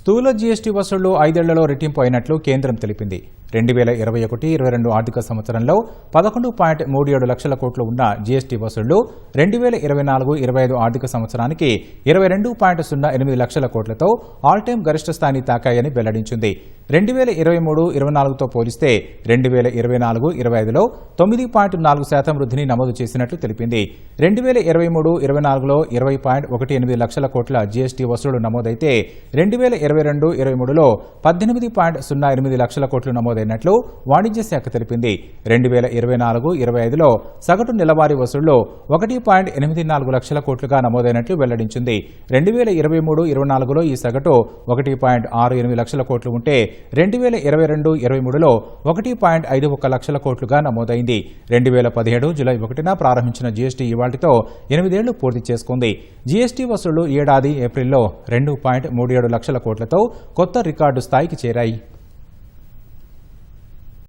స్థూల జీఎస్టీ వసూళ్లు 5 ఏళ్లలో రెట్టింపు అయినట్లు కేంద్రం తెలిపింది. 2021-22 ఆర్థిక సంవత్సరంలో 11.37 లక్షల కోట్లు ఉన్న జీఎస్టీ వసూళ్లు 2024-25 ఆర్థిక సంవత్సరానికి 22.08 లక్షల కోట్లతో ఆల్ టైమ్ గరిష్ట స్థాయిని తాకాయని వెల్లడించింది. 2023-24తో పోలిస్తే 2024-25లో 9.4% వృద్ధిని నమోదు చేసినట్లు తెలిపింది. 2023-24లో 20.18 లక్షల కోట్ల జీఎస్టీ వసూళ్లు నమోదైతే 2022-23లో 18.08 లక్షల కోట్లు నమోదైనట్లు వాణిజ్య శాఖ తెలిపింది. 2024-25లో సగటు నెలవారీ వసూళ్లు 1.84 లక్షల కోట్లుగా నమోదైనట్లు వెల్లడించింది. 2023-24లో ఈ సగటు 1.68 లక్షల కోట్లు ఉంటే 2022-23లో 1.51 లక్షల కోట్లుగా నమోదైంది. 2017 జూలై 1న ప్రారంభించిన జీఎస్టీ ఇవాళ్టితో 8 ఏళ్లు పూర్తి చేసుకుంది. జీఎస్టీ వసూళ్లు ఈ ఏడాది ఏప్రిల్లో 2.37 లక్షల కోట్లతో కొత్త రికార్డు స్థాయికి చేరాయి.